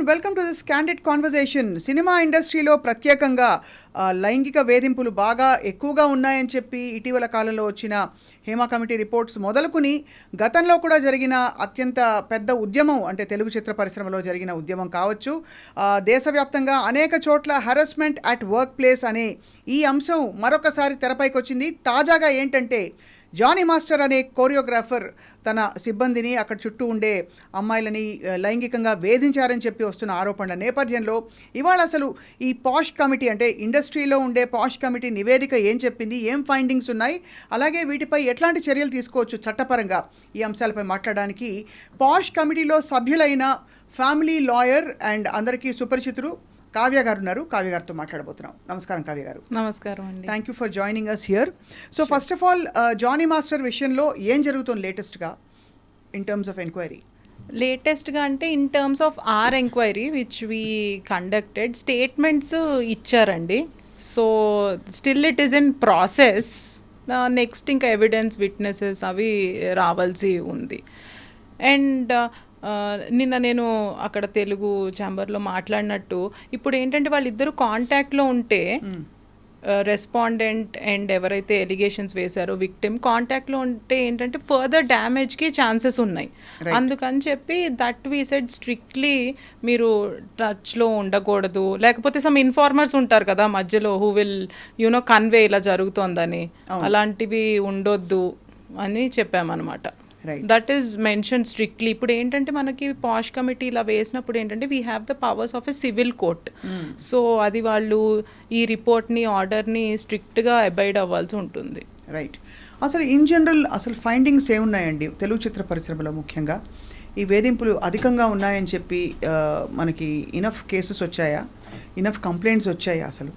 And welcome to this candid conversation. Cinema ఇండస్ట్రీలో ప్రత్యేకంగా లైంగిక వేధింపులు బాగా ఎక్కువగా ఉన్నాయని చెప్పి ఇటీవల కాలంలో వచ్చిన హేమా కమిటీ రిపోర్ట్స్ మొదలుకుని గతంలో కూడా జరిగిన అత్యంత పెద్ద ఉద్యమం అంటే తెలుగు చిత్ర పరిశ్రమలో జరిగిన ఉద్యమం కావచ్చు, దేశవ్యాప్తంగా అనేక చోట్ల హెరాస్మెంట్ అట్ వర్క్ ప్లేస్ అనే ఈ అంశం మరొకసారి తెరపైకి వచ్చింది. తాజాగా ఏంటంటే జానీ మాస్టర్ అనే కోరియోగ్రాఫర్ తన సిబ్బందిని అక్కడ చుట్టూ ఉండే అమ్మాయిలని లైంగికంగా వేధించారని చెప్పి వస్తున్న ఆరోపణల నేపథ్యంలో ఇవాళ అసలు ఈ పాష్ కమిటీ అంటే ఇండస్ట్రీలో ఉండే పాష్ కమిటీ నివేదిక ఏం చెప్పింది, ఏం ఫైండింగ్స్ ఉన్నాయి, అలాగే వీటిపై ఎట్లాంటి చర్యలు తీసుకోవచ్చు చట్టపరంగా, ఈ అంశాలపై మాట్లాడడానికి పాష్ కమిటీలో సభ్యులైన ఫ్యామిలీ లాయర్ అండ్ అందరికీ సుపరిచితులు కావ్య గారు ఉన్నారు. కావ్య గారితో మాట్లాడబోతున్నాం. నమస్కారం కావ్య గారు. నమస్కారం అండి. Thank you for joining us here. So first of all Jani master విషయంలో ఏం జరుగుతుంది లేటెస్ట్గా ఇన్ టర్మ్స్ ఆఫ్ ఎంక్వైరీ? లేటెస్ట్గా అంటే in terms of or enquiry which we conducted statements ఇచ్చారండి. So still it is in process. Next ఇంకా evidence witnesses అవి రావాల్సి ఉంది. అండ్ నిన్న నేను అక్కడ తెలుగు ఛాంబర్లో మాట్లాడినట్టు ఇప్పుడు ఏంటంటే వాళ్ళిద్దరూ కాంటాక్ట్లో ఉంటే రెస్పాండెంట్ అండ్ ఎవరైతే ఎలిగేషన్స్ వేశారో విక్టిమ్ కాంటాక్ట్లో ఉంటే ఏంటంటే ఫర్దర్ డ్యామేజ్కి ఛాన్సెస్ ఉన్నాయి. అందుకని చెప్పి దట్ వీ సెడ్ స్ట్రిక్ట్లీ మీరు టచ్లో ఉండకూడదు, లేకపోతే సమ్ ఇన్ఫార్మర్స్ ఉంటారు కదా మధ్యలో హూ విల్ యూనో కన్వే ఇలా జరుగుతోందని, అలాంటివి ఉండొద్దు అని చెప్పామన్నమాట. That is mention strictly. ఇప్పుడు ఏంటంటే మనకి పాష్ కమిటీ ఇలా వేసినప్పుడు ఏంటంటే we have the powers of a civil court. So అది వాళ్ళు ఈ రిపోర్ట్ని ఆర్డర్ని స్ట్రిక్ట్గా అబైడ్ అవ్వాల్సి ఉంటుంది. రైట్. అసలు ఇన్ జనరల్ అసలు ఫైండింగ్స్ ఏమున్నాయండి తెలుగు చిత్ర పరిశ్రమలో? ముఖ్యంగా ఈ వేధింపులు అధికంగా ఉన్నాయని చెప్పి మనకి ఇనఫ్ కేసెస్ వచ్చాయా, ఇనఫ్ కంప్లైంట్స్ వచ్చాయా? అసలు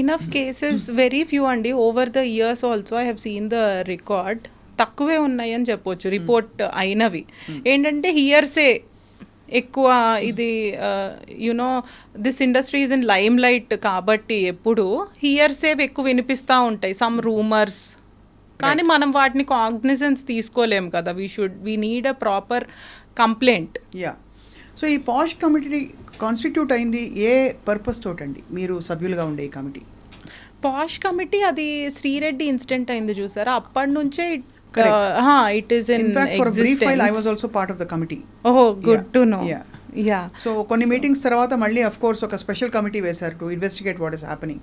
ఇనఫ్ కేసెస్ వెరీ ఫ్యూ అండి. Over the years also I have seen the record. తక్కువే ఉన్నాయి అని చెప్పొచ్చు రిపోర్ట్ అయినవి. ఏంటంటే హియర్సే ఎక్కువ. ఇది you know this industry is in lime light కాబట్టి ఎప్పుడు హియర్సే ఎక్కువ వినిపిస్తూ ఉంటాయి, సమ్ రూమర్స్. కానీ మనం వాటిని కాగ్నిజెన్స్ తీసుకోలేము కదా. We need a proper complaint. Yeah. So ఈ పాష్ కమిటీ కాన్స్టిట్యూట్ అయింది ఏ పర్పస్ తోటండి? మీరు సభ్యులుగా ఉండే ఈ కమిటీ పాష్ కమిటీ అది శ్రీరెడ్డి ఇన్సిడెంట్ అయింది చూసారా, అప్పటి నుంచే it is in for a brief existence. while I was also part of the committee. Oh, good to know. Yeah. So కొన్ని మీటింగ్స్ తర్వాత మళ్ళీ అఫ్ కోర్స్ ఒక స్పెషల్ కమిటీ వేశారు to investigate what is happening.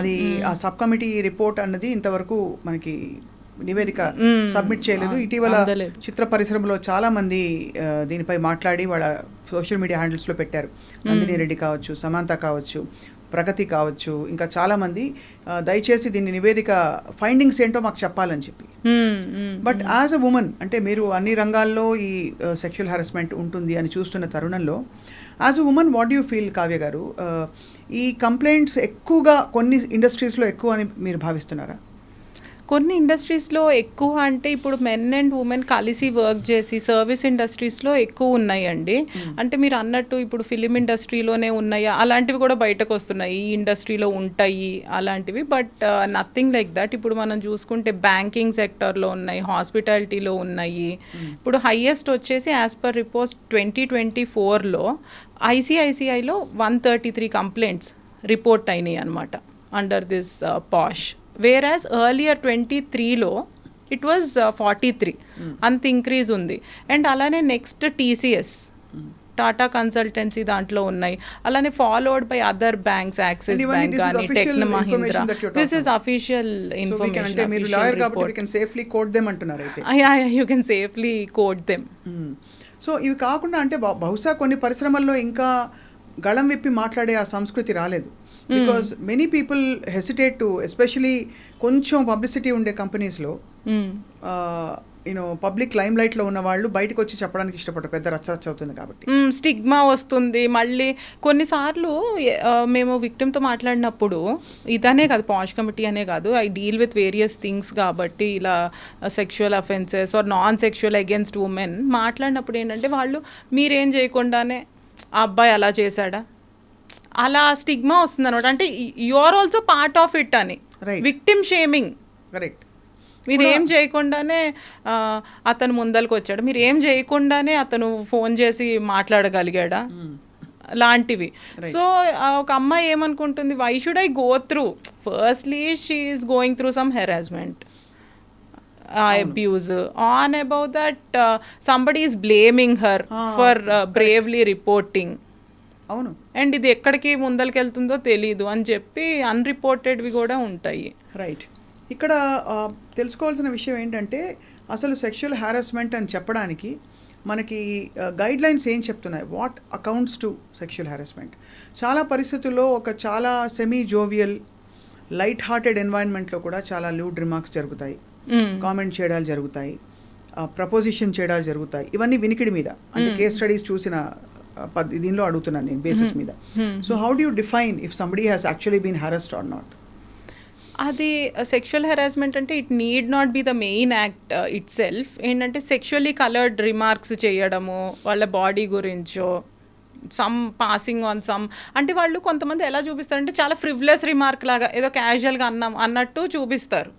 అది ఆ sub committee report అన్నది ఇంతవరకు మనకి నివేదిక సబ్మిట్ చేయలేదు. ఇటీవల చిత్ర పరిశ్రమలో చాలా మంది దీనిపై మాట్లాడి వాళ్ళ సోషల్ మీడియా హ్యాండిల్స్లో పెట్టారు. నందిని రెడ్డి కావచ్చు, సమాంత కావచ్చు, ప్రగతి కావచ్చు, ఇంకా చాలామంది దయచేసి దీన్ని నివేదిక ఫైండింగ్స్ ఏంటో మాకు చెప్పాలని చెప్పి. బట్ యాజ్ అ ఉమెన్ అంటే మీరు అన్ని రంగాల్లో ఈ సెక్షువల్ హెరాస్మెంట్ ఉంటుంది అని చూస్తున్న తరుణంలో as a women what you feel Kavya గారు? ఈ కంప్లైంట్స్ ఎక్కువగా కొన్ని ఇండస్ట్రీస్లో ఎక్కువ అని మీరు భావిస్తున్నారా? కొన్ని ఇండస్ట్రీస్లో ఎక్కువ అంటే ఇప్పుడు మెన్ అండ్ ఉమెన్ కలిసి వర్క్ చేసి సర్వీస్ ఇండస్ట్రీస్లో ఎక్కువ ఉన్నాయండి. అంటే మీరు అన్నట్టు ఇప్పుడు ఫిలిం ఇండస్ట్రీలోనే ఉన్నాయా అలాంటివి కూడా బయటకు వస్తున్నాయి, ఈ ఇండస్ట్రీలో ఉంటాయి అలాంటివి. But nothing like that. ఇప్పుడు మనం చూసుకుంటే బ్యాంకింగ్ సెక్టర్లో ఉన్నాయి, హాస్పిటాలిటీలో ఉన్నాయి. ఇప్పుడు హైయెస్ట్ వచ్చేసి యాజ్ పర్ రిపోర్ట్ 2024లో ఐసిఐసిఐలో 133 కంప్లైంట్స్ రిపోర్ట్ అయినాయి అనమాట under this POSH. Whereas earlier 23లో ఇట్ వాజ్ 43. అంత ఇంక్రీజ్ ఉంది. అండ్ అలానే నెక్స్ట్ టీసీఎస్, టాటా కన్సల్టెన్సీ దాంట్లో ఉన్నాయి. అలానే followed by other banks, Axis bank కానీ, tech Mahindra. This is official information. You can safely quote them. So ఇవి కాకుండా అంటే బహుశా కొన్ని పరిశ్రమల్లో ఇంకా గళం విప్పి మాట్లాడే ఆ సంస్కృతి రాలేదు. Because many people hesitate to, especially కొంచెం పబ్లిసిటీ ఉండే కంపెనీస్లో యూనో పబ్లిక్ లైమ్ లైట్లో ఉన్న వాళ్ళు బయటకు వచ్చి చెప్పడానికి ఇష్టపడరు, పెద్ద రచ్చ అవుతుంది కాబట్టి. స్టిగ్మా వస్తుంది. మళ్ళీ కొన్నిసార్లు మేము విక్టిమ్తో మాట్లాడినప్పుడు ఇదనే కాదు, పాష్ కమిటీ అనే కాదు, I deal with various things కాబట్టి ఇలా sexual offences or non sexual against women మాట్లాడినప్పుడు ఏంటంటే వాళ్ళు మీరేం చేయకుండానే ఆ అబ్బాయి అలా చేశాడా అలా స్టిగ్మా వస్తుంది అనమాట. అంటే you are also part of it అని, విక్టిమ్ షేమింగ్. కరెక్ట్. మీరు ఏం చేయకుండానే అతను ముందరకు వచ్చాడు, మీరు ఏం చేయకుండానే అతను ఫోన్ చేసి మాట్లాడగలిగాడా, లాంటివి. సో ఒక అమ్మాయి ఏమనుకుంటుంది, why should I go through, firstly she is going through some harassment, abuse, on about that somebody is blaming her for bravely reporting. అవును. అండ్ ఇది ఎక్కడికి ముందలకెళ్తుందో తెలీదు అని చెప్పి అన్రిపోర్టెడ్వి కూడా ఉంటాయి. రైట్. ఇక్కడ తెలుసుకోవాల్సిన విషయం ఏంటంటే అసలు సెక్షువల్ హారాస్మెంట్ అని చెప్పడానికి మనకి గైడ్ లైన్స్ ఏం చెప్తున్నాయి, what accounts to sexual harassment. చాలా పరిస్థితుల్లో ఒక చాలా సెమీ జోవియల్ లైట్ హార్టెడ్ ఎన్వైరన్మెంట్లో కూడా చాలా లూడ్ రిమార్క్స్ జరుగుతాయి, కామెంట్ చేయడాలు జరుగుతాయి, ప్రపోజిషన్ చేయడాలు జరుగుతాయి. ఇవన్నీ వినికిడి మీద, అంటే కేస్ స్టడీస్ చూసిన దీనిలో అడుగుతున్నాను నేను బేసిస్ మీద. So how do you define if somebody has actually been harassed or not? అది సెక్షువల్ హెరాస్మెంట్ అంటే it need not be the main act itself. ఏంటంటే సెక్షువల్లీ కలర్డ్ రిమార్క్స్ చేయడము వాళ్ళ బాడీ గురించో, సమ్ పాసింగ్ ఆన్ సమ్, అంటే వాళ్ళు కొంతమంది ఎలా చూపిస్తారంటే చాలా ఫ్రివ్లెస్ రిమార్క్ లాగా ఏదో క్యాజువల్గా అన్నట్టు చూపిస్తారు,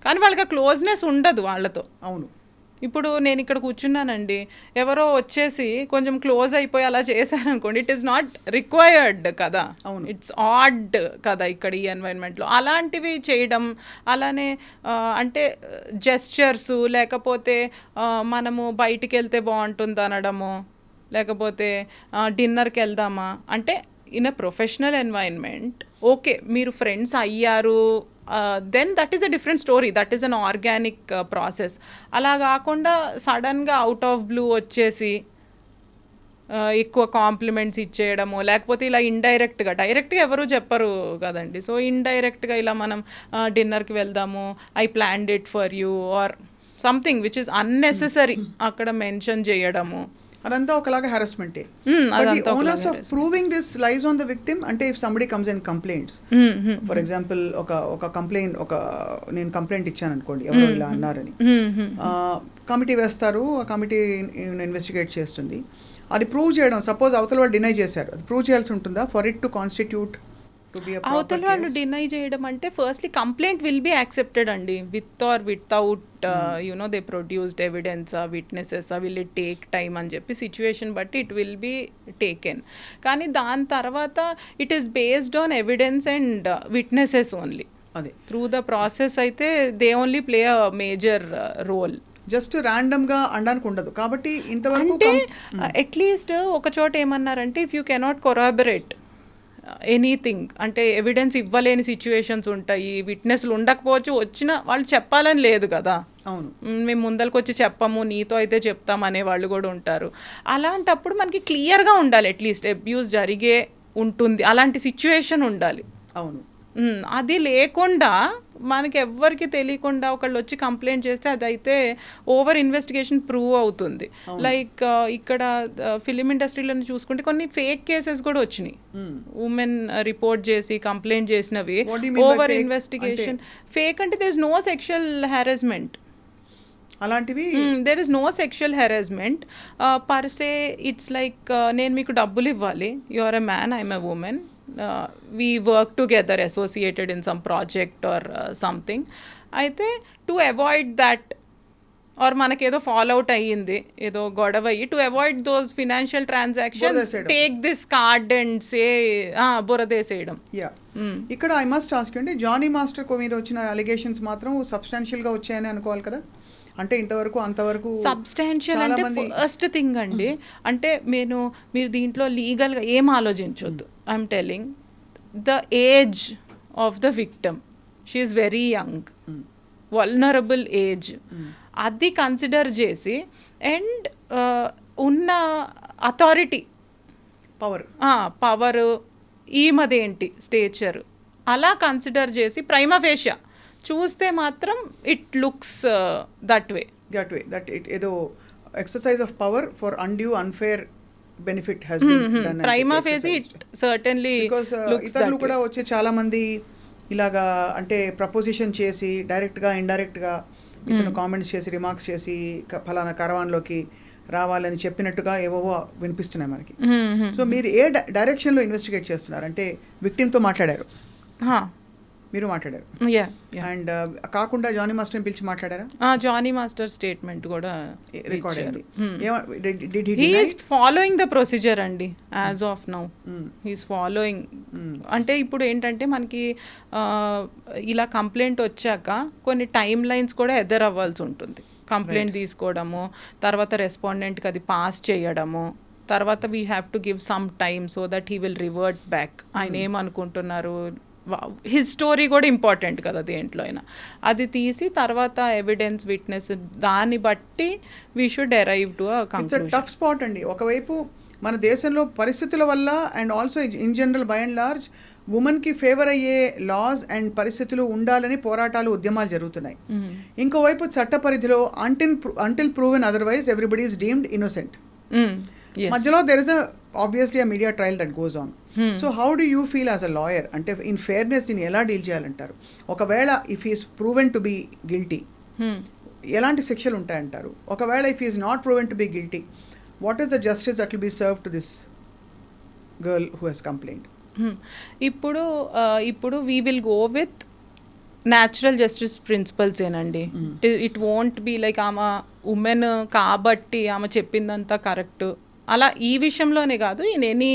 కానీ వాళ్ళకి ఆ క్లోజ్నెస్ ఉండదు వాళ్ళతో. అవును. ఇప్పుడు నేను ఇక్కడ కూర్చున్నానండి, ఎవరో వచ్చేసి కొంచెం క్లోజ్ అయిపోయి అలా చేశారనుకోండి, ఇట్ ఈస్ నాట్ రిక్వైర్డ్ కదా, ఇట్స్ ఆడ్ కదా ఇక్కడ ఈ ఎన్వైరన్మెంట్లో. అలాంటివి చేయడం, అలానే అంటే జెస్చర్స్, లేకపోతే మనము బయటికి వెళ్తే బాగుంటుంది అనడము, లేకపోతే డిన్నర్కి వెళ్దామా అంటే in a professional environment okay, మీరు ఫ్రెండ్స్ అయ్యారు, then that is a different story, that is an organic process. అలా కాకుండా సడన్గా అవుట్ ఆఫ్ బ్లూ వచ్చేసి ఎక్కువ కాంప్లిమెంట్స్ ఇచ్చేయడము, లేకపోతే ఇలా ఇండైరెక్ట్గా, డైరెక్ట్గా ఎవరు చెప్పరు కదండి, సో ఇండైరెక్ట్గా ఇలా మనం డిన్నర్కి వెళ్దాము, I planned it for you or something which is unnecessary అక్కడ మెన్షన్ చేయడము, అదంతా ఒకలాగా హెరాస్మెంటే. Onus of proving this lies on the victim. అంటే if somebody comes and complaints, for example ఒక కంప్లైంట్, నేను కంప్లైంట్ ఇచ్చాను అనుకోండి, ఎవరో ఇలా అన్నారని, కమిటీ వేస్తారు, ఆ కమిటీ ఇన్వెస్టిగేట్ చేస్తుంది, అది ప్రూవ్ చేయడం, సపోజ్ అవతల వాళ్ళు డినై చేశారు, అది ప్రూవ్ చేయాల్సి ఉంటుందా ఫర్ ఇట్ టు కాన్స్టిట్యూట్? అవతల వాళ్ళు డినై చేయడం అంటే firstly complaint will be accepted అండి, with or without you know they produced evidence, witnesses, will it take time అని చెప్పి సిచ్యువేషన్ బట్టి ఇట్ విల్ బి టేకెన్. కానీ దాని తర్వాత it is based on evidence and witnesses only. అదే త్రూ ద ప్రాసెస్ అయితే they only play a major role. Just ర్యాండమ్గా అనడానికి ఉండదు. కాబట్టి ఇంతవరకు అంటే అట్లీస్ట్ ఒక చోట ఏమన్నారంటే if you cannot corroborate anything, అంటే ఎవిడెన్స్ ఇవ్వలేని సిచ్యువేషన్స్ ఉంటాయి, విట్నెస్లు ఉండకపోవచ్చు, వచ్చిన వాళ్ళు చెప్పాలని లేదు కదా, అవును మేము ముందరికి వచ్చి చెప్పము, నీతో అయితే చెప్తాం అనే వాళ్ళు కూడా ఉంటారు. అలాంటప్పుడు మనకి క్లియర్గా ఉండాలి, అట్లీస్ట్ అబ్యూస్ జరిగే ఉంటుంది అలాంటి సిచ్యువేషన్ ఉండాలి. అవును. అది లేకుండా మనకి ఎవ్వరికి తెలియకుండా ఒకళ్ళు వచ్చి కంప్లైంట్ చేస్తే అదైతే ఓవర్ ఇన్వెస్టిగేషన్ ప్రూవ్ అవుతుంది. లైక్ ఇక్కడ ఫిలిం ఇండస్ట్రీలో చూసుకుంటే కొన్ని ఫేక్ కేసెస్ కూడా వచ్చినాయి, ఉమెన్ రిపోర్ట్ చేసి కంప్లైంట్ చేసినవి, ఓవర్ ఇన్వెస్టిగేషన్. ఫేక్ అంటే there is no sexual harassment, అలాంటివి there is no sexual harassment per se. It's like నేను మీకు డబ్బులు ఇవ్వాలి, you are a man, I'm a women, we work together associated in some project or something. అయితే to avoid that or మనకేదో fall out అయ్యింది, ఏదో గొడవ అయ్యి, to avoid those financial transactions take this card and say బురదేసేయడం. Yeah, ఇక్కడ I must ask అండి, Jani master మీద వచ్చిన అలిగేషన్స్ మాత్రం సబ్స్టాన్షియల్గా వచ్చాయని అనుకోవాలి కదా? అంటే ఇంతవరకు అంతవరకు సబ్స్టాన్షియల్ అంటే ఫస్ట్ థింగ్ అండి, అంటే మీరు దీంట్లో లీగల్గా ఏం ఆలోచించొద్దు. I'm telling the age of the victim, she is very young, vulnerable age, అది కన్సిడర్ చేసి అండ్ ఉన్న అథారిటీ పవర్ ఈమదేంటి స్టేచర్ అలా కన్సిడర్ చేసి ప్రైమా ఫేషియా చూస్తే మాత్రం it looks that way that it ఏదో exercise of power for undue unfair benefit has been done. Prima facie it certainly looks that way. ఇతరులు కూడా వచ్చి చాలా మంది ఇలాగా అంటే ప్రపోజిషన్ చేసి డైరెక్ట్గా ఇండైరెక్ట్గా ఇతను కామెంట్స్ చేసి రిమార్క్స్ చేసి ఫలానా కరవాన్లోకి రావాలని చెప్పినట్టుగా ఏవో వినిపిస్తున్నాయి మనకి. సో మీరు ఏ డైరెక్షన్లో ఇన్వెస్టిగేట్ చేస్తున్నారు? అంటే విక్టిమ్తో మాట్లాడారు, మీరు మాట్లాడారు. యా అండ్ కాకుండా జానీ మాస్టర్ని పిలిచి మాట్లాడారా? జానీ మాస్టర్ స్టేట్మెంట్ కూడా రికార్డ్ ఇచ్చారు. అయింది. He is following the procedure అండి as of now. He's following. అంటే ఇప్పుడు ఏంటంటే మనకి ఇలా కంప్లైంట్ వచ్చాక కొన్ని టైమ్ లైన్స్ కూడా ఎదురవ్వాల్సి ఉంటుంది. కంప్లైంట్ తీసుకోవడము, తర్వాత రెస్పాండెంట్కి అది పాస్ చేయడము, తర్వాత we have to give some time so that he will revert back. ఆయన ఏమనుకుంటున్నారు, హిస్ స్టోరీ కూడా ఇంపార్టెంట్ కదా దేంట్లో అయినా. అది తీసి తర్వాత ఎవిడెన్స్, విట్నెస్, దాన్ని బట్టి we should arrive to a conclusion. Tough spot అండి. ఒకవైపు మన దేశంలో పరిస్థితుల వల్ల and also in general by and large ఉమెన్కి ఫేవర్ అయ్యే లాస్ అండ్ పరిస్థితులు ఉండాలని పోరాటాలు, ఉద్యమాలు జరుగుతున్నాయి. ఇంకోవైపు చట్ట పరిధిలో until proven otherwise everybody is deemed innocent. మధ్యలో there is obviously a media trial that goes on. So how do you feel as a lawyer? అంటే ఇన్ ఫేర్నెస్ దీన్ని ఎలా డీల్ చేయాలంటారు? ఒకవేళ if is proven to be guilty ఎలాంటి శిక్షలు ఉంటాయంటారు? ఒకవేళ if is not proven to be guilty, what is the justice that will be serve to this girl who has complaint? ఇప్పుడు we will go with natural justice principles ఏనండి. It won't be like ఆమె women కాబట్టి ఆమె చెప్పిందంతా correct అలా. ఈ విషయంలోనే కాదు, ఇన్ ఎనీ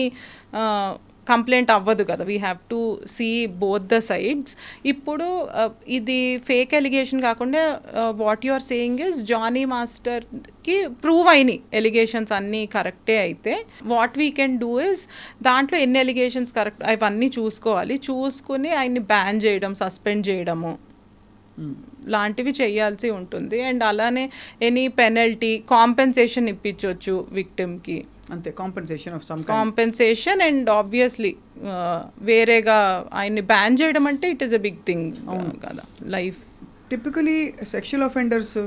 కంప్లైంట్ అవ్వదు కదా. We have to see both the sides. ఇప్పుడు ఇది ఫేక్ ఎలిగేషన్ కాకుండా what you are saying is Jani మాస్టర్కి ప్రూవ్ అయినాయి ఎలిగేషన్స్ అన్నీ కరెక్టే అయితే what we can do is దాంట్లో ఎన్ని ఎలిగేషన్స్ కరెక్ట్ అవన్నీ చూసుకోవాలి. చూసుకుని ఆయన్ని బ్యాన్ చేయడం, సస్పెండ్ చేయడము లాంటివి చేయాల్సి ఉంటుంది. అండ్ అలానే ఎనీ పెనల్టీ, కాంపెన్సేషన్ ఇప్పించవచ్చు విక్టిమ్కి. అంతే, compensation of some compensation. And obviously వేరేగా ఆయన్ని బ్యాన్ చేయడం అంటే it is a big thing కదా life. Typically sexual offenders,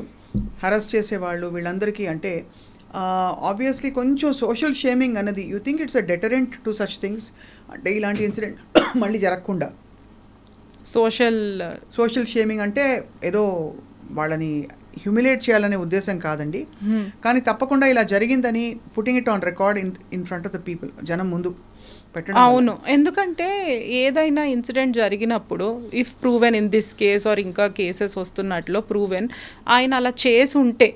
harass చేసేవాళ్ళు, వీళ్ళందరికీ అంటే ఆబ్వియస్లీ కొంచెం సోషల్ షేమింగ్ అన్నది, you think it's a deterrent to such things? అంటే ఇలాంటి ఇన్సిడెంట్ మళ్ళీ జరగకుండా సోషల్ షేమింగ్ అంటే ఏదో వాళ్ళని హ్యూమిలేట్ చేయాలనే ఉద్దేశం కాదండి. కానీ తప్పకుండా ఇలా జరిగిందని putting it on record in front of the people, జనం ముందు పెట్టడం. అవును, ఎందుకంటే ఏదైనా ఇన్సిడెంట్ జరిగినప్పుడు if proven in this case or ఇంకా కేసెస్ వస్తున్నట్లు ప్రూవెన్ ఆయన అలా చేసి ఉంటే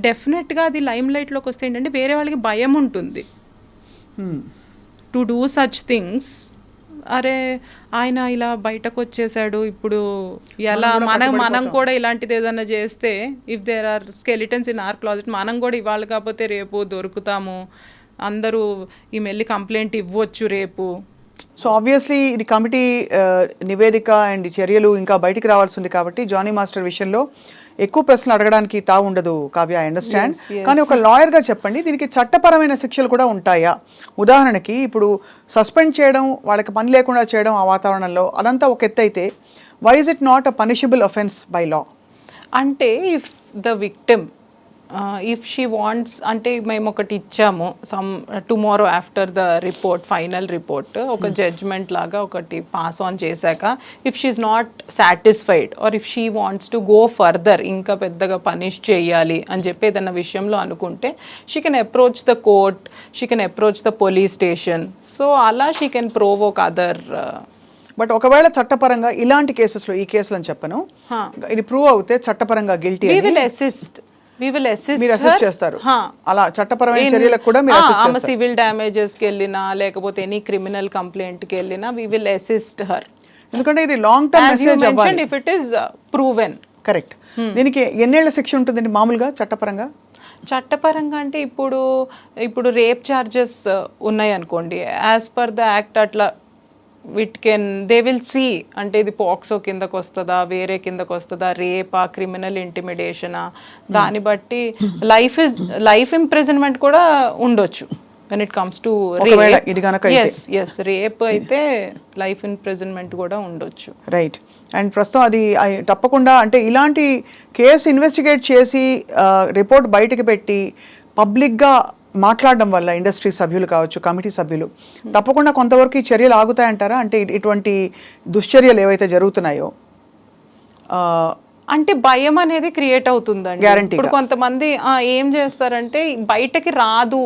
డెఫినెట్గా అది లైమ్ లైట్లోకి వస్తే ఏంటంటే వేరే వాళ్ళకి భయం ఉంటుంది టు డూ సచ్ థింగ్స్. అరే ఆయన ఇలా బయటకు వచ్చేసాడు, ఇప్పుడు ఎలా మనం కూడా ఇలాంటిది ఏదైనా చేస్తే if there are skeletons in our closet మనం కూడా ఇవాళ కాకపోతే రేపు దొరుకుతాము, అందరూ ఈ మెల్లి కంప్లైంట్ ఇవ్వచ్చు రేపు. సో ఆబ్వియస్లీ ఇది కమిటీ నివేదిక అండ్ చర్యలు ఇంకా బయటికి రావాల్సి ఉంది కాబట్టి జానీ మాస్టర్ విషయంలో ఎక్కువ ప్రశ్నలు అడగడానికి తావు ఉండదు కావ్య, ఐ అండర్స్టాండ్. కానీ ఒక లాయర్గా చెప్పండి, దీనికి చట్టపరమైన శిక్షలు కూడా ఉంటాయా? ఉదాహరణకి ఇప్పుడు సస్పెండ్ చేయడం, వాళ్ళకి పని లేకుండా చేయడం ఆ వాతావరణంలో, అదంతా ఒక ఎత్తు అయితే why is it not a punishable offence by law? అంటే if the victim if she wants, అంటే మేము ఒకటి ఇచ్చాము tomorrow after the report, final report ఒక జడ్జ్మెంట్ లాగా ఒకటి పాస్ ఆన్ చేశాక if she is not satisfied or if she wants to go further, ఇంకా పెద్దగా పనిష్ చేయాలి అని చెప్పి ఏదైనా విషయంలో అనుకుంటే she can approach the court, she can approach the police station. So అలా she can Provogue other. But ఒకవేళ చట్టపరంగా ఇలాంటి కేసెస్లో, ఈ కేసులు అని చెప్పను, ఇది ప్రూవ్ అవుతే చట్టపరంగా గిల్టీ, we will assist మీరు అసిస్ట్ చేస్తారు. అలా చట్టపరమైన చర్యలకు కూడా మీరు అసిస్ట్ చేస్తారు. సివిల్ డ్యామేజెస్ కి వెళ్ళినా లేకపోతే ఎనీ క్రిమినల్ కంప్లైంట్ కి వెళ్ళినా we will assist her. ఎందుకంటే ఇది లాంగ్ టర్మ్ మెసేజ్ అవ్వాలి. if it is proven. Correct. దీనికి ఎన్నేళ్ల శిక్ష ఉంటుందండి మామూలుగా చట్టపరంగా? చట్టపరంగా అంటే ఇప్పుడు రేప్ ఛార్జెస్ ఉన్నాయి అనుకోండి, యాజ్ పర్ ద యాక్ట్ అట్లా దే విల్ సీ, అంటే ఇది పాక్సో కిందకు వస్తుందా, వేరే కిందకు వస్తుందా, రేపా, క్రిమినల్ ఇంటిమిడేషనా, దాన్ని బట్టి లైఫ్ ఇంప్రిజన్మెంట్ కూడా ఉండొచ్చు when it comes to rape. yes rape అయితే లైఫ్ ఇంప్రిజన్మెంట్ కూడా ఉండొచ్చు. రైట్. అండ్ ప్రస్తుతం అది తప్పకుండా, అంటే ఇలాంటి కేసు ఇన్వెస్టిగేట్ చేసి రిపోర్ట్ బయటకు పెట్టి పబ్లిక్గా మాట్లాడడం వల్ల ఇండస్ట్రీ సభ్యులు కావచ్చు, కమిటీ సభ్యులు, తప్పకుండా కొంతవరకు ఈ చర్యలు ఆగుతాయంటారా? అంటే ఇటువంటి దుశ్చర్యలు ఏవైతే జరుగుతున్నాయో అంటే భయం అనేది క్రియేట్ అవుతుందండి. ఇప్పుడు కొంతమంది ఏం చేస్తారంటే బయటకి రాదు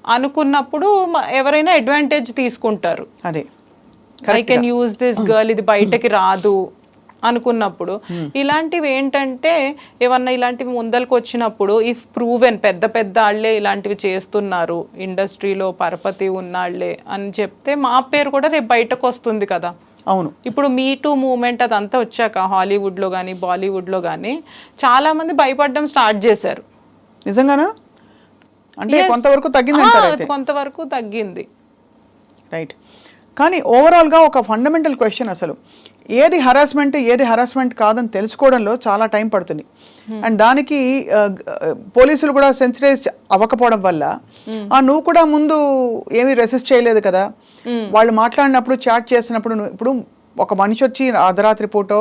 అనుకున్నప్పుడు ఎవరైనా అడ్వాంటేజ్ తీసుకుంటారు. అదే I can use this girl, ఇది బయటకి రాదు అనుకున్నప్పుడు ఇలాంటివి ఏంటంటే ఏమన్నా ఇలాంటివి ముందలకు వచ్చినప్పుడు ఇఫ్ ప్రూవెన్ పెద్ద పెద్ద వాళ్ళే ఇలాంటివి చేస్తున్నారు ఇండస్ట్రీలో పరపతి ఉన్నాళ్లే అని చెప్తే మా పేరు కూడా రేపు బయటకు వస్తుంది కదా. అవును, ఇప్పుడు మీ టూ మూమెంట్ అదంతా వచ్చాక హాలీవుడ్లో కానీ బాలీవుడ్లో కానీ చాలా మంది భయపడడం స్టార్ట్ చేశారు. నిజంగానా? అంటే Yes. కొంతవరకు తగ్గింది, కొంతవరకు తగ్గింది. రైట్. కానీ ఓవరాల్గా ఒక ఫండమెంటల్ క్వశ్చన్, అసలు ఏది హరాస్మెంట్ కాదని తెలుసుకోవడంలో చాలా టైం పడుతుంది. అండ్ దానికి పోలీసులు కూడా సెన్సిటైజ్ అవ్వకపోవడం వల్ల నువ్వు కూడా ముందు ఏమీ రెసిస్ట్ చేయలేదు కదా. వాళ్ళు మాట్లాడినప్పుడు చాట్ చేసినప్పుడు ఇప్పుడు ఒక మనిషి వచ్చి అర్ధరాత్రి పూటో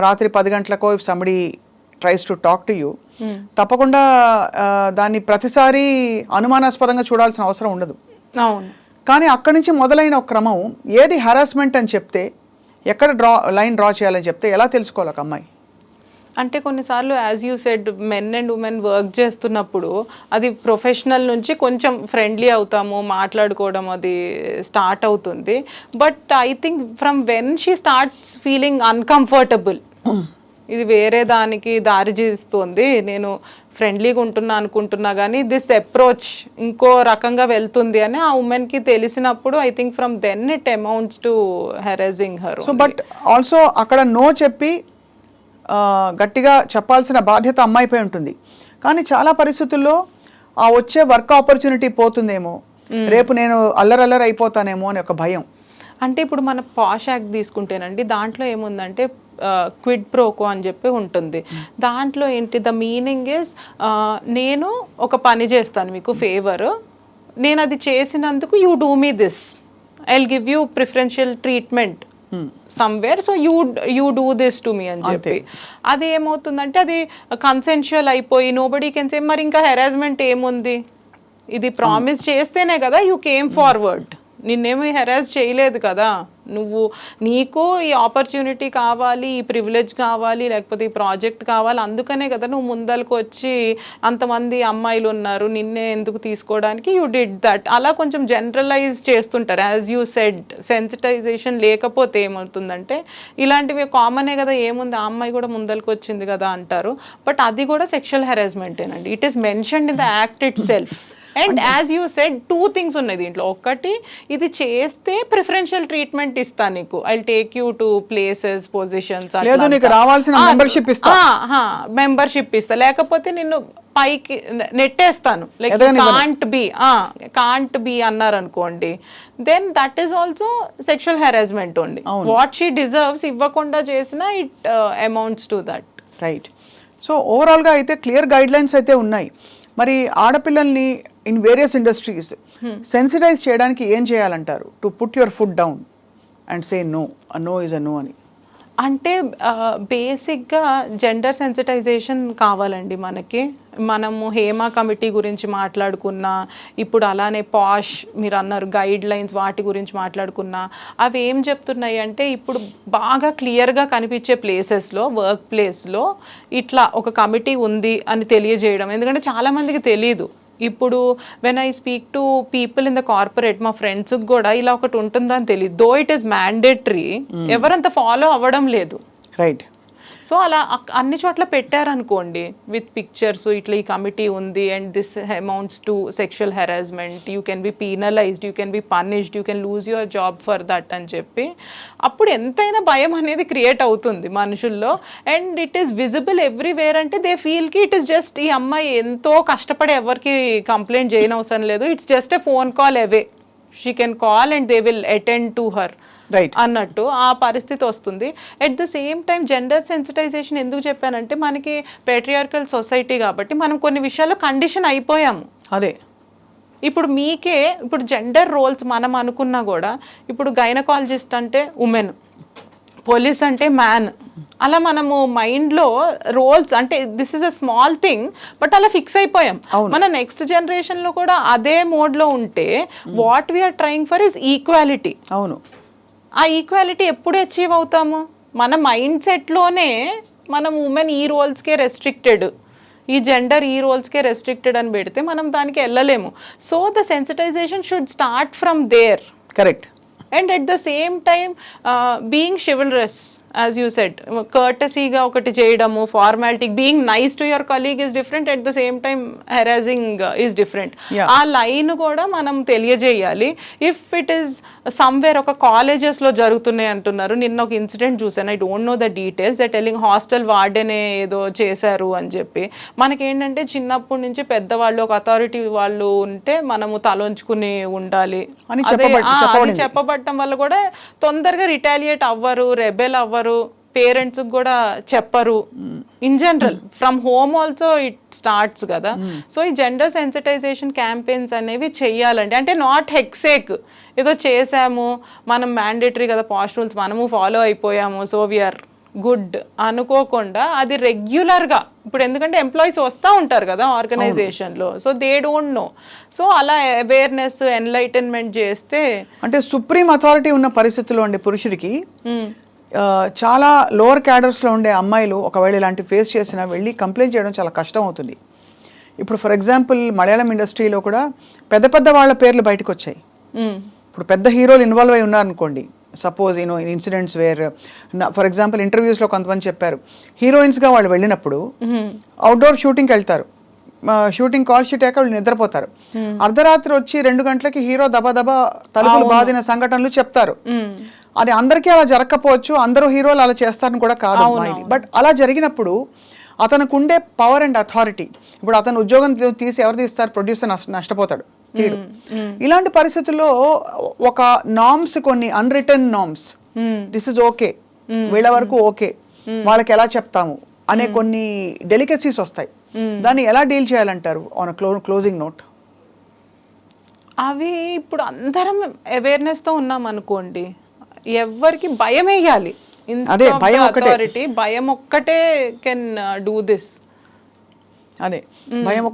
రాత్రి 10 గంటలకో if somebody tries to talk to you, తప్పకుండా దాన్ని ప్రతిసారి అనుమానాస్పదంగా చూడాల్సిన అవసరం ఉండదు. అవును. కానీ అక్కడి నుంచి మొదలైన ఒక క్రమం, ఏది హరాస్మెంట్ అని చెప్తే, ఎక్కడ లైన్ డ్రా చేయాలని చెప్తే ఎలా తెలుసుకోవాలి ఒక అమ్మాయి? అంటే కొన్నిసార్లు as you said men and women work చేస్తున్నప్పుడు అది ప్రొఫెషనల్ నుంచి కొంచెం ఫ్రెండ్లీ అవుతాము, మాట్లాడుకోవడం అది స్టార్ట్ అవుతుంది. But I think from when she starts feeling uncomfortable, ఇది వేరే దానికి దారి చేస్తుంది, నేను ఫ్రెండ్లీగా ఉంటున్నా అనుకుంటున్నా కానీ దిస్ అప్రోచ్ ఇంకో రకంగా వెళ్తుంది అని ఆ ఉమెన్కి తెలిసినప్పుడు I think from then it amounts to harassing her. So but also అక్కడ నో చెప్పి గట్టిగా చెప్పాల్సిన బాధ్యత అమ్మాయిపై ఉంటుంది. కానీ చాలా పరిస్థితుల్లో ఆ వచ్చే వర్క్ ఆపర్చునిటీ పోతుందేమో, రేపు నేను అల్లరల్లరి అయిపోతానేమో అని ఒక భయం. అంటే ఇప్పుడు మన పాష్ యాక్ట్ తీసుకుంటేనండి, దాంట్లో ఏముందంటే క్విడ్ ప్రోకో అని చెప్పి ఉంటుంది. దాంట్లో ఏంటి, ద మీనింగ్ ఇస్ నేను ఒక పని చేస్తాను మీకు ఫేవర్, నేను అది చేసినందుకు you do me this, I will give you preferential treatment somewhere, so you do this to me అని చెప్పి. అది ఏమవుతుందంటే అది కన్సెన్షువల్ అయిపోయి నోబడీ కెన్ సే మరి ఇంకా హెరాస్మెంట్ ఏముంది, ఇది ప్రామిస్ చేస్తేనే కదా యూ కేమ్ ఫార్వర్డ్, నిన్నేమి హెరాస్ చేయలేదు కదా, నువ్వు నీకు ఈ ఆపర్చునిటీ కావాలి, ఈ ప్రివిలేజ్ కావాలి, లేకపోతే ఈ ప్రాజెక్ట్ కావాలి, అందుకనే కదా నువ్వు ముందరకు వచ్చి అంతమంది అమ్మాయిలు ఉన్నారు నిన్నే ఎందుకు తీసుకోవడానికి యూ డిడ్ దట్. అలా కొంచెం జనరలైజ్ చేస్తుంటారు. యాజ్ యూ సెడ్ సెన్సిటైజేషన్ లేకపోతే ఏమవుతుందంటే ఇలాంటివి కామనే కదా, ఏముంది ఆ అమ్మాయి కూడా ముందరకు వచ్చింది కదా అంటారు. బట్ అది కూడా సెక్షువల్ హెరాస్మెంటేనండి. It is mentioned in the act itself. And as you said 2 things ఉన్నాయి దీంట్లో. ఒకటి, ఇది చేస్తే ప్రిఫరెన్షియల్ ట్రీట్మెంట్ ఇస్తా నీకు, I take you to places positions, membership ఇస్తా, లేకపోతే నిన్ను పైకి నెట్టేస్తాను, లైక్ కాంట్ బి అన్నారు అనుకోండి, then that is also sexual harassment only. What she deserves ఇవ్వకుండా చేసినా it amounts to that. Right. So ఓవరాల్గా అయితే క్లియర్ గైడ్ లైన్స్ అయితే ఉన్నాయి. మరి ఆడపిల్లల్ని ఇన్ వేరియస్ ఇండస్ట్రీస్ సెన్సిటైజ్ చేయడానికి ఏం చేయాలంటారు? To put your foot down and say no, no is a no అని. అంటే బేసిక్గా జెండర్ సెన్సిటైజేషన్ కావాలండి మనకి. మనము హేమా కమిటీ గురించి మాట్లాడుకున్నా, ఇప్పుడు అలానే పాష్ మీరు అన్నారు గైడ్ లైన్స్ వాటి గురించి మాట్లాడుకున్నా, అవి ఏం చెప్తున్నాయి అంటే ఇప్పుడు బాగా క్లియర్గా కనిపించే ప్లేసెస్లో, వర్క్ ప్లేస్లో ఇట్లా ఒక కమిటీ ఉంది అని తెలియజేయడం. ఎందుకంటే చాలామందికి తెలియదు. ఇప్పుడు when I speak to people in the corporate, మా ఫ్రెండ్స్కి కూడా ఇలా ఒకటి ఉంటుందని తెలియదు. దో ఇట్ ఈస్ మ్యాండేటరీ, ఎవరంత ఫాలో అవ్వడం లేదు. రైట్. సో అలా అన్ని చోట్ల పెట్టారనుకోండి విత్ పిక్చర్స్, ఇట్లా ఈ కమిటీ ఉంది and this amounts to sexual harassment, you can be penalised, you can be punished, you can lose your job for that అని చెప్పి అప్పుడు ఎంతైనా భయం అనేది క్రియేట్ అవుతుంది మనుషుల్లో. And it is visible everywhere. అంటే దే ఫీల్కి ఇట్ ఈస్ జస్ట్ ఈ అమ్మాయి ఎంతో కష్టపడి ఎవరికి కంప్లైంట్ చేయనవసరం లేదు, it's just a phone call away, she can call and they will attend to her అన్నట్టు ఆ పరిస్థితి వస్తుంది. At the same time gender sensitization ఎందుకు చెప్పానంటే మనకి పేట్రియార్కల్ సొసైటీ కాబట్టి మనం కొన్ని విషయాల్లో కండిషన్ అయిపోయాము. అదే ఇప్పుడు మీకే ఇప్పుడు జెండర్ రోల్స్ మనం అనుకున్నా కూడా, ఇప్పుడు గైనకాలజిస్ట్ అంటే ఉమెన్, పోలీస్ అంటే మ్యాన్, అలా మనము మైండ్లో రోల్స్ అంటే this is a small thing but అలా ఫిక్స్ అయిపోయాం. మన నెక్స్ట్ జనరేషన్లో కూడా అదే మోడ్లో ఉంటే what we're trying for is equality. అవును. ఆ ఈక్వాలిటీ ఎప్పుడు అచీవ్ అవుతాము? మన మైండ్ సెట్లోనే మనం ఉమెన్ ఈ రోల్స్కే రెస్ట్రిక్టెడ్, ఈ జెండర్ ఈ రోల్స్కే రెస్ట్రిక్టెడ్ అని పెడితే మనం దానికి వెళ్ళలేము. So the sensitisation should start from there. Correct. And at the same time being chivalrous, as you said, కర్టసీగా ఒకటి చేయడము, formality, being nice to your colleague is different, at the same time harassing is different. ఆ line కూడా మనం తెలియజేయాలి. If it is somewhere ఒక కాలేజెస్లో జరుగుతున్నాయి అంటున్నారు. నిన్న ఒక ఇన్సిడెంట్ చూసాను, I don't know the details, the telling hostel వార్డెనే ఏదో చేశారు అని చెప్పి. మనకేంటంటే చిన్నప్పటి నుంచి పెద్దవాళ్ళు, ఒక అథారిటీ వాళ్ళు ఉంటే మనము తలొంచుకుని ఉండాలి అని అది చెప్పబడటం వల్ల కూడా తొందరగా రిటాలియేట్ అవ్వరు, రెబెల్ అవ్వరు, పేరెంట్స్ కూడా చెప్పరు. In general from home also it starts కదా. సో ఈ జెండర్ సెన్సిటైజేషన్ క్యాంపెయిన్స్ అనేవి చెయ్యాలండి. అంటే నాట్ హెక్సేక్ ఏదో చేసాము మనం, మ్యాండేటరీ కదా పాస్ట్ రూల్స్, మనము ఫాలో అయిపోయాము, సో వీఆర్ గుడ్ అనుకోకుండా అది రెగ్యులర్గా, ఇప్పుడు ఎందుకంటే ఎంప్లాయీస్ వస్తూ ఉంటారు కదా ఆర్గనైజేషన్లో, so they don't know. So అలా అవేర్నెస్, ఎన్లైటన్మెంట్ చేస్తే, అంటే సుప్రీం అథారిటీ ఉన్న పరిస్థితుల్లో అండి పురుషుడికి చాలా లోవర్ క్యాడర్స్లో ఉండే అమ్మాయిలు ఒకవేళ ఇలాంటి ఫేస్ చేసినా వెళ్ళి కంప్లైంట్ చేయడం చాలా కష్టం అవుతుంది. ఇప్పుడు ఫర్ ఎగ్జాంపుల్ మలయాళం ఇండస్ట్రీలో కూడా పెద్ద పెద్ద వాళ్ళ పేర్లు బయటకు వచ్చాయి. ఇప్పుడు పెద్ద హీరోలు ఇన్వాల్వ్ అయి ఉన్నారనుకోండి, suppose in incidents where, for example ఇంటర్వ్యూస్లో కొంతమంది చెప్పారు, హీరోయిన్స్గా వాళ్ళు వెళ్ళినప్పుడు అవుట్డోర్ షూటింగ్కి వెళ్తారు, షూటింగ్ కాల్ షీట్ అయ్యాక వాళ్ళు నిద్రపోతారు, అర్ధరాత్రి వచ్చి 2 గంటలకి హీరో దబా తలుపులు బాదిన సంఘటనలు చెప్తారు. అది అందరికీ అలా జరగకపోవచ్చు, అందరూ హీరోలు అలా చేస్తారని కూడా కాదు, బట్ అలా జరిగినప్పుడు అతనికి ఉండే పవర్ అండ్ అథారిటీ, ఇప్పుడు అతను ఉద్యోగం తీసి ఎవరు తీస్తారు, ప్రొడ్యూసర్ నష్టపోతాడు, తీడు. ఇలాంటి పరిస్థితుల్లో ఒక నామ్స్, కొన్ని unwritten norms, this is okay, వీళ్ళ వరకు ఓకే, వాళ్ళకి ఎలా చెప్తాము అనే కొన్ని డెలికసీస్ వస్తాయి. దాన్ని ఎలా డీల్ చేయాలంటారు ఆన్ క్లోజింగ్ నోట్? అవి ఇప్పుడు అందరం అవేర్నెస్తో ఉన్నాం అనుకోండి, ఎవరికి భయం వేయాలి, అథారిటీ భయం ఒక్కటే కెన్ డూ దిస్. అదే భయం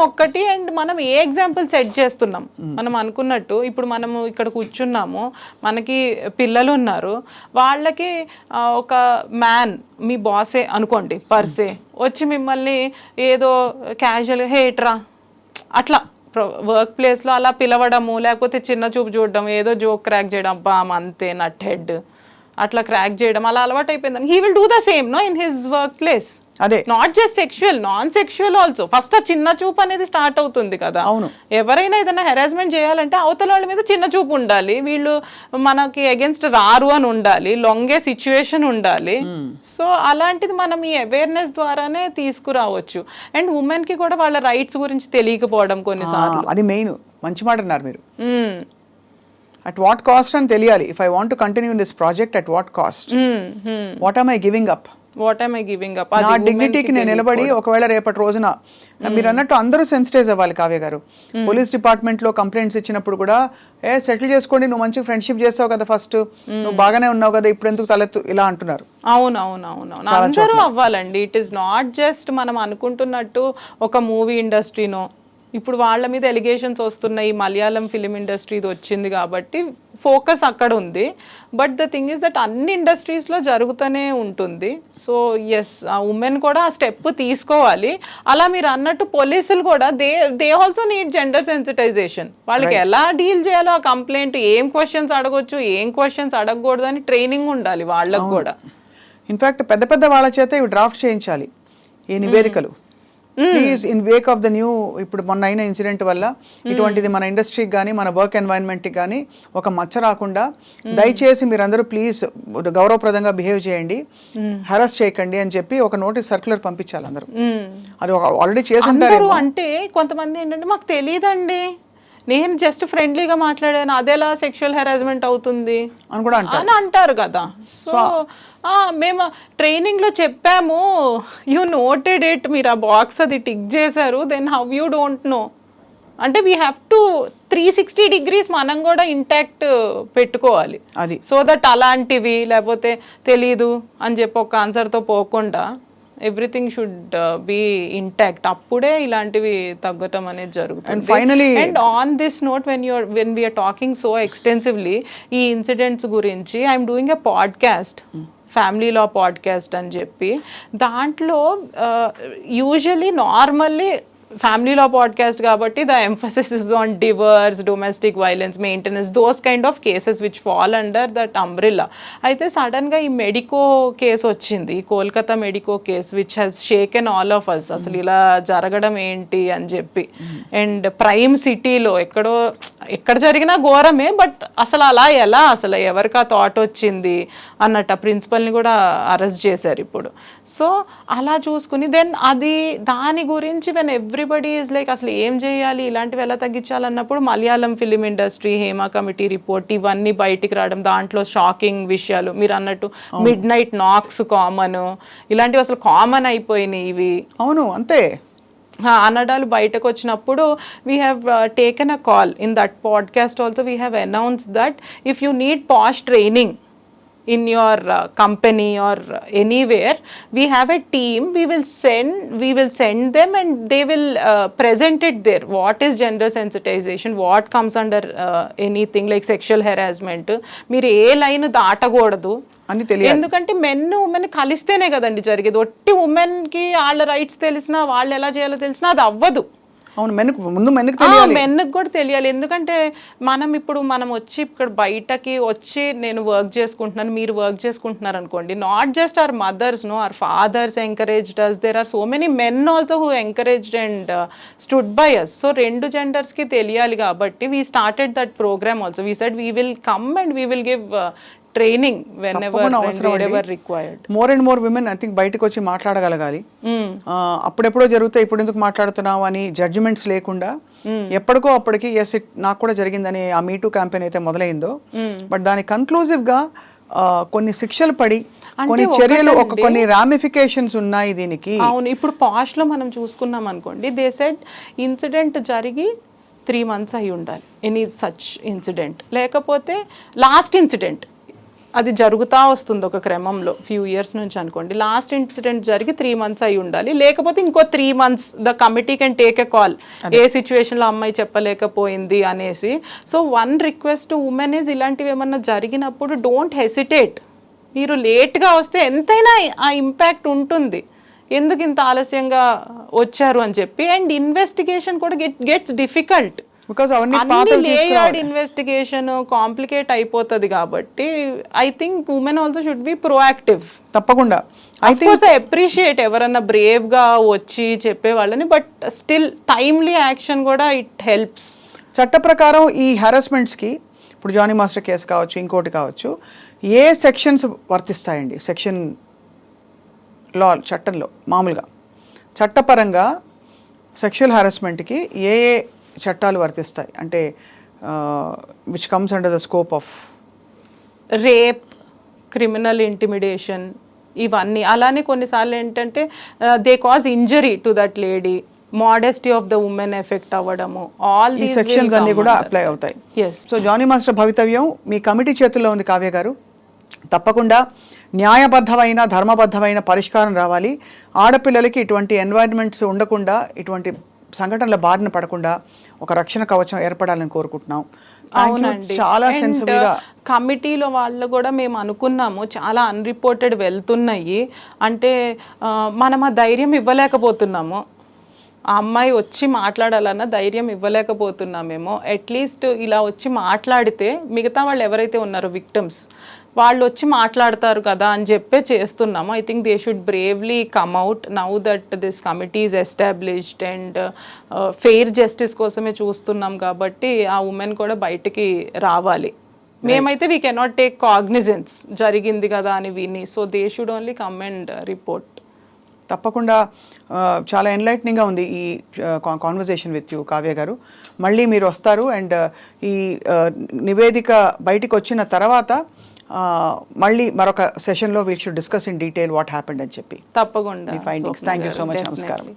ఒక్కటి. అండ్ మనం ఏ ఎగ్జాంపుల్ సెట్ చేస్తున్నాం, మనం అనుకున్నట్టు ఇప్పుడు మనము ఇక్కడ కూర్చున్నాము, మనకి పిల్లలు ఉన్నారు, వాళ్ళకి ఒక మ్యాన్, మీ బాసే అనుకోండి పర్సే, వచ్చి మిమ్మల్ని ఏదో క్యాజువల్ హేట్రా అట్లా వర్క్ ప్లేస్లో అలా పిలవడము, లేకపోతే చిన్న చూపు చూడడం, ఏదో జోక్ క్రాక్ చేయడం, అబ్బా అంతే నట్ హెడ్ అట్లా క్రాక్ చేయడం, అలా అలవాటు అయిపోయింది. He will do the same no in his work place. అదే not just sexual, non sexual also. First ఆ చిన్న చూపు అనేది స్టార్ట్ అవుతుంది కదా. అవును, ఎవరైనా ఏదైనా హెరాస్మెంట్ చేయాలంటే అవతల వాళ్ళ మీద చిన్న చూపు ఉండాలి, వీళ్ళు మనకి అగేన్స్ట్ రారు అని ఉండాలి, లొంగే సిచ్యువేషన్ ఉండాలి. సో అలాంటిది మనం ఈ అవేర్నెస్ ద్వారానే తీసుకురావచ్చు. అండ్ ఉమెన్ కి కూడా వాళ్ళ రైట్స్ గురించి తెలియకపోవడం కొన్నిసార్లు, అది మెయిన్. మంచి మాట అన్నారు మీరు. అట్ వాట్ కాస్ట్ అని తెలియాలి. If I want to continue in this project, at what cost, what am I giving up, నా డిగ్నిటీకి నేను నిలబడి, ఒకవేళ రేపటి రోజున మీరు అన్నట్టు అందరూ సెన్సిటైజ్ అవ్వాలి. కావ్య గారు, పోలీస్ డిపార్ట్మెంట్ లో కంప్లైంట్స్ ఇచ్చినప్పుడు కూడా సెటిల్ చేసుకోండి, నువ్వు మంచి ఫ్రెండ్షిప్ చేస్తావు కదా, ఫస్ట్ నువ్వు బాగానే ఉన్నావు కదా, ఇప్పుడు ఎందుకు తలెత్తు, ఇలా అంటున్నారు. అవునవునవును, అందరూ అవ్వాలండి. ఇట్ ఈస్ నాట్ జస్ట్ మనం అనుకుంటున్నట్టు ఒక మూవీ ఇండస్ట్రీనో, ఇప్పుడు వాళ్ళ మీద ఎలిగేషన్స్ వస్తున్నాయి, మలయాళం ఫిలిం ఇండస్ట్రీది వచ్చింది కాబట్టి ఫోకస్ అక్కడ ఉంది. But the thing is that అన్ని ఇండస్ట్రీస్లో జరుగుతూనే ఉంటుంది. సో ఎస్, ఆ ఉమెన్ కూడా ఆ స్టెప్ తీసుకోవాలి. అలా మీరు అన్నట్టు పోలీసులు కూడా they also need gender sensitization. వాళ్ళకి ఎలా డీల్ చేయాలో, ఆ కంప్లైంట్ ఏం క్వశ్చన్స్ అడగొచ్చు, ఏం క్వశ్చన్స్ అడగకూడదు అని ట్రైనింగ్ ఉండాలి వాళ్ళకు కూడా. ఇన్ఫాక్ట్ పెద్ద పెద్ద వాళ్ళ చేత ఇవి డ్రాఫ్ట్ చేయించాలి ఈ నివేదికలు. Please in Wake of the new, ఇప్పుడు మొన్న అయిన ఇన్సిడెంట్ వల్ల ఇటువంటిది మన ఇండస్ట్రీకి కానీ మన వర్క్ ఎన్వైరన్మెంట్కి కానీ ఒక మచ్చ రాకుండా దయచేసి మీరందరూ ప్లీజ్ గౌరవప్రదంగా బిహేవ్ చేయండి, హెరాస్ చేయకండి అని చెప్పి ఒక నోటీస్ సర్క్యులర్ పంపించాలి అందరూ. అది ఆల్రెడీ చేస్తుంటారు. అంటే కొంతమంది ఏంటంటే మాకు తెలియదండి, నేను జస్ట్ ఫ్రెండ్లీగా మాట్లాడాను, అదేలా సెక్షువల్ హెరాస్మెంట్ అవుతుంది అని కూడా అని అంటారు కదా. సో మేము ట్రైనింగ్లో చెప్పాము, యూ నోటెడ్ ఇట్, మీరు ఆ బాక్స్ అది టిక్ చేశారు, then how you don't know. అంటే వీ హ్యావ్ టు 360 degrees మనం కూడా ఇంటాక్ట్ పెట్టుకోవాలి. అది సో దట్ అలాంటివి లేకపోతే తెలీదు అని చెప్పి ఒక ఆన్సర్తో పోకుండా ఎవ్రీథింగ్ షుడ్ బి ఇంటాక్ట్. అప్పుడే ఇలాంటివి తగ్గటం అనేది జరుగుతుంది. And on this note, when we're talking so extensively ఈ ఇన్సిడెంట్స్ గురించి, I'm doing a podcast, family law podcast అని చెప్పి. దాంట్లో usually normally family law podcast కాబట్టి the emphasis is on divorce, domestic violence, maintenance, those kind of cases which fall under that umbrella. అయితే సడన్గా ఈ medico case వచ్చింది, ఈ Kolkata medico case, which has shaken all of us. అసలు ఇలా జరగడం ఏంటి అని చెప్పి. అండ్ ప్రైమ్ సిటీలో ఎక్కడ జరిగినా ఘోరమే, బట్ అసలు అలా ఎలా, అసలు ఎవరికి ఆ థాట్ వచ్చింది అన్నట్టు ఆ ప్రిన్సిపల్ని కూడా అరెస్ట్ చేశారు ఇప్పుడు. సో అలా చూసుకుని దెన్ దాని గురించి వెన్ ఎవ్రీబడి ఈజ్ లైక్ అసలు ఏం చేయాలి, ఇలాంటివి ఎలా తగ్గించాలన్నప్పుడు Malayalam film industry, Hema committee report ఇవన్నీ బయటికి రావడం, దాంట్లో షాకింగ్ విషయాలు మీరు అన్నట్టు మిడ్ నైట్ నాక్స్ కామన్, ఇలాంటివి అసలు కామన్ అయిపోయినాయి ఇవి. అవును అంతే అనడాలు బయటకు వచ్చినప్పుడు we have taken a call in that podcast also. We have announce that if you need posh training in your company or anywhere, we have a team, we will send them and they will present it there. What is gender sensitization, what comes under anything like sexual harassment, మీరు ఏ line దాటకూడదు అని తెలియదు. ఎందుకంటే women కలిస్తేనే కదండి జరిగేది. ఒట్టి ఉమెన్కి వాళ్ళ రైట్స్ తెలిసినా, వాళ్ళు ఎలా చేయాలో తెలిసినా అది అవ్వదు. అవును, మెన్కి కూడా తెలియాలి. ఎందుకంటే మనం వచ్చి ఇక్కడ బయటకి వచ్చి నేను వర్క్ చేసుకుంటున్నాను, మీరు వర్క్ చేసుకుంటున్నారు అనుకోండి, not just our mothers, no our fathers encouraged us, there are so many men also who encouraged and stood by us. So రెండు జెండర్స్కి తెలియాలి కాబట్టి we started that program also. We said we will come and we will give training whenever required. More and more women I think బయటకు వచ్చి మాట్లాడగలగాలి. అప్పుడెప్పుడో జరుగుతాయి, ఇప్పుడు ఎందుకు మాట్లాడుతున్నావు అని జడ్జిమెంట్స్ లేకుండా ఎప్పటికో అప్పటికి ఎస్ నాకు కూడా జరిగిందని ఆ మీటూ క్యాంపెయిన్ అయితే మొదలైందో, బట్ దాని కన్క్లూజివ్ గా కొన్ని శిక్షలు పడి కొన్ని చర్యలు కొన్ని రామిఫికేషన్స్ ఉన్నాయి దీనికి. అవును, ఇప్పుడు పాష్ లో మనం చూసుకున్నాం అనుకోండి, దే సెడ్ ఇన్సిడెంట్ జరిగి 3 months అయి ఉండాలి, ఎనీ సచ్ ఇన్సిడెంట్. లేకపోతే లాస్ట్ ఇన్సిడెంట్ అది జరుగుతూ వస్తుంది ఒక క్రమంలో ఫ్యూ ఇయర్స్ నుంచి అనుకోండి, లాస్ట్ ఇన్సిడెంట్ జరిగి 3 months అయి ఉండాలి. లేకపోతే ఇంకో 3 months the committee can take a call, ఏ సిచ్యువేషన్లో అమ్మాయి చెప్పలేకపోయింది అనేసి. So one request to women is, ఇలాంటివి ఏమన్నా జరిగినప్పుడు డోంట్ హెసిటేట్. మీరు లేట్గా వస్తే ఎంతైనా ఆ ఇంపాక్ట్ ఉంటుంది, ఎందుకు ఇంత ఆలస్యంగా వచ్చారు అని చెప్పి. అండ్ ఇన్వెస్టిగేషన్ కూడా గెట్స్ డిఫికల్ట్, అన్ని లేయర్డ్ ఇన్వెస్టిగేషన్ కాంప్లికేట్ అయిపోతుంది. కాబట్టి I think women also should be proactive. తప్పకుండా ఐ అప్రిషియేట్ ఎవరన్నా బ్రేవ్ గా వచ్చి చెప్పే వాళ్ళని, బట్ స్టిల్ టైమ్లీ యాక్షన్ కూడా ఇట్ హెల్ప్స్. చట్ట ప్రకారం ఈ హెరాస్మెంట్స్ కి ఇప్పుడు జానీ మాస్టర్ కేసు కావచ్చు, ఇంకోటి కావచ్చు, ఏ సెక్షన్స్ వర్తిస్తాయండి? సెక్షన్ లా చట్టంలో మామూలుగా చట్టపరంగా సెక్షువల్ హెరాస్మెంట్కి ఏ చట్టాలు వర్తిస్తాయి అంటే which comes under the scope of? Rape, criminal intimidation, ఇవన్నీ. అలానే కొన్నిసార్లు ఏంటంటే they cause injury to that lady, modesty of the women effect అవ్వడము, ఆల్ దీస్ సెక్షన్స్ అన్ని కూడా అప్లై అవుతాయి. సో జానీ మాస్టర్ భవితవ్యం మీ కమిటీ చేతుల్లో ఉంది కావ్య గారు. తప్పకుండా న్యాయబద్ధమైన ధర్మబద్ధమైన పరిష్కారం రావాలి. ఆడపిల్లలకి ఇటువంటి ఎన్వైరన్మెంట్స్ ఉండకుండా, ఇటువంటి సంఘటనల బారిన పడకుండా ఒక రక్షణ కవచం ఏర్పడాలని కోరుకుంటున్నాం. అవునండి, చాలా సెన్సిబుల్ గా కమిటీలో వాళ్ళు కూడా మేము అనుకున్నాము, చాలా అన్రిపోర్టెడ్ వెళ్తున్నాయి అంటే మనం ఆ ధైర్యం ఇవ్వలేకపోతున్నాము. ఆ అమ్మాయి వచ్చి మాట్లాడాలన్న ధైర్యం ఇవ్వలేకపోతున్నామేమో. అట్లీస్ట్ ఇలా వచ్చి మాట్లాడితే మిగతా వాళ్ళు ఎవరైతే ఉన్నారో విక్టిమ్స్, వాళ్ళు వచ్చి మాట్లాడతారు కదా అని చెప్పే చేస్తున్నాము. I think they should bravely come out now that this committee is established and fair justice కోసమే చూస్తున్నాం కాబట్టి ఆ ఉమెన్ కూడా బయటికి రావాలి. మేమైతే వీ కెనాట్ టేక్ కాగ్నిజెన్స్ జరిగింది కదా అని విని. So they should only come and report. తప్పకుండా చాలా ఎన్లైట్నింగ్గా ఉంది ఈ కాన్వర్జేషన్ విత్ యూ కావ్య గారు. మళ్ళీ మీరు వస్తారు అండ్ ఈ నివేదిక బయటికి వచ్చిన తర్వాత మళ్ళీ మరొక సెషన్లో we should discuss in detail what happened అని చెప్పి. తప్పకుండా. Findings. Thank you so much. నమస్కారం.